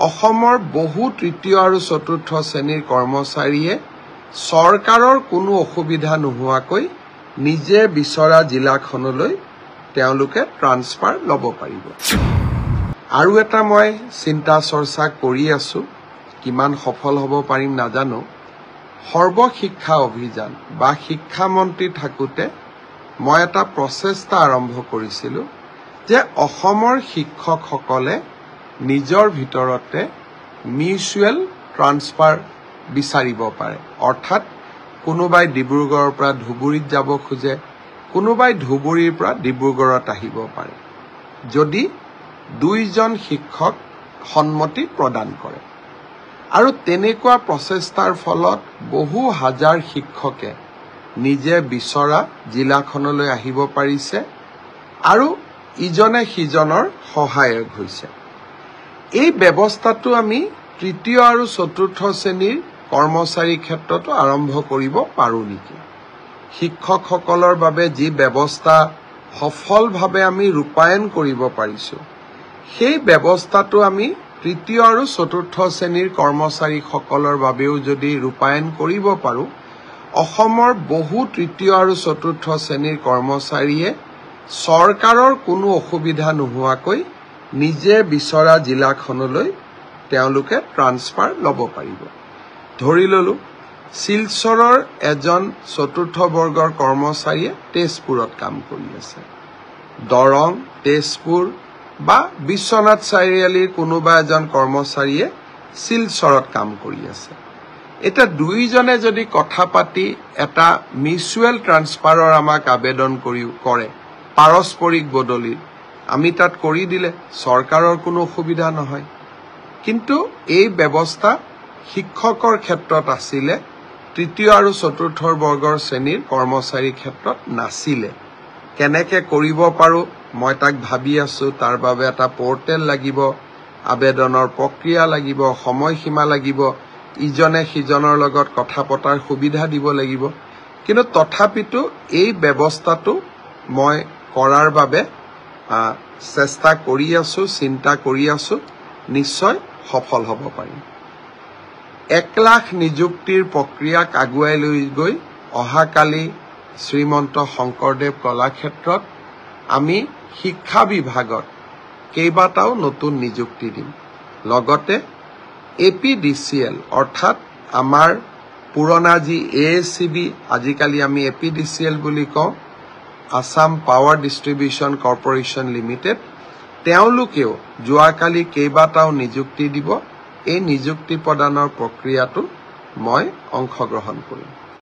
অসমৰ বহু তৃতীয় আৰু চতুৰ্থ শ্ৰেণীৰ কৰ্মচাৰীয়ে চৰকাৰৰ কোনো অসুবিধা নোহোৱাকৈ নিজে বিচৰা জিলাখনলৈ তেওঁলোকে ট্ৰান্সফাৰ ল'ব পাৰিব। আৰু এটা মই চিন্তা চৰ্চা কৰি আছো, কিমান সফল হ'ব পাৰিম নাজানো। সৰ্বশিক্ষা অভিযান বা শিক্ষামন্ত্ৰী থাকোঁতে মই এটা প্ৰচেষ্টা আৰম্ভ কৰিছিলো যে অসমৰ শিক্ষকসকলে নিজৰ ভিতৰতে মিউচুৱেল ট্ৰান্সফাৰ বিচাৰিব পাৰে। অৰ্থাৎ কোনোবাই ডিব্ৰুগড়ৰ পৰা ধুবুৰীত যাব খোজে, কোনোবাই ধুবুৰীৰ পৰা ডিব্ৰুগড়ত আহিব পাৰে, যদি দুইজন শিক্ষক সন্মতি প্ৰদান কৰে। আৰু তেনেকুৱা প্ৰচেষ্টাৰ ফলত বহু হাজাৰ শিক্ষকে নিজে বিচৰা জিলাখনলৈ আহিব পাৰিছে আৰু ইজনে সিজনৰ সহায়ক হৈছে। এই ব্যৱস্থাটো আমি তৃতীয় আৰু চতুৰ্থ শ্ৰেণীৰ কৰ্মচাৰীৰ ক্ষেত্ৰতো আৰম্ভ কৰিব পাৰোঁ নেকি? শিক্ষকসকলৰ বাবে যি ব্যৱস্থা সফলভাৱে আমি ৰূপায়ণ কৰিব পাৰিছোঁ, সেই ব্যৱস্থাটো আমি তৃতীয় আৰু চতুৰ্থ শ্ৰেণীৰ কৰ্মচাৰীসকলৰ বাবেও যদি ৰূপায়ণ কৰিব পাৰোঁ, অসমৰ বহু তৃতীয় আৰু চতুৰ্থ শ্ৰেণীৰ কৰ্মচাৰীয়ে চৰকাৰৰ কোনো অসুবিধা নোহোৱাকৈ নিজে বিচৰা জিলাখনলৈ তেওঁলোকে ট্ৰান্সফাৰ ল'ব পাৰিব। ধৰি ললো শিলচৰৰ এজন চতুৰ্থ বৰ্গৰ কৰ্মচাৰীয়ে তেজপুৰত কাম কৰি আছে, দৰং, তেজপুৰ বা বিশ্বনাথ চাৰিআলিৰ কোনোবা এজন কৰ্মচাৰীয়ে শিলচৰত কাম কৰি আছে। এটা দুইজনে যদি কথা পাতি এটা মিউচুৱেল ট্ৰান্সফাৰৰ আমাক আবেদন কৰে, পাৰস্পৰিক বদলিৰ, আমি তাত কৰি দিলে চৰকাৰৰ কোনো অসুবিধা নহয়। কিন্তু এই ব্যৱস্থা শিক্ষকৰ ক্ষেত্ৰত আছিলে, তৃতীয় আৰু চতুৰ্থ বৰ্গৰ শ্ৰেণীৰ কৰ্মচাৰীৰ ক্ষেত্ৰত নাছিলে। কেনেকে কৰিব পাৰোঁ মই তাক ভাবি আছো। তাৰ বাবে এটা পৰ্টেল লাগিব, আবেদনৰ প্ৰক্ৰিয়া লাগিব, সময়সীমা লাগিব, ইজনে সিজনৰ লগত কথা পতাৰ সুবিধা দিব লাগিব। কিন্তু তথাপিতো এই ব্যৱস্থাটো মই কৰাৰ বাবে চেষ্টা কৰি আছো, চিন্তা কৰি আছো, নিশ্চয় সফল হ'ব পাৰিম। 1 লাখ নিযুক্তিৰ প্ৰক্ৰিয়াক আগুৱাই লৈ গৈ অহাকালি শ্ৰীমন্ত শংকৰদেৱ কলাক্ষেত্ৰত আমি শিক্ষা বিভাগত কেইবাটাও নতুন নিযুক্তি দিম। লগতে APDCL অৰ্থাৎ আমাৰ পুৰণা যি ASCB, আজিকালি আমি APDCL বুলি কওঁ, Assam power distribution corporation limited, তেওঁলোকেও যোৱাকালি কেইবাটাও নিযুক্তি দিব। এই নিযুক্তি প্ৰদানৰ প্ৰক্ৰিয়াটো মই অংশগ্ৰহণ কৰিম।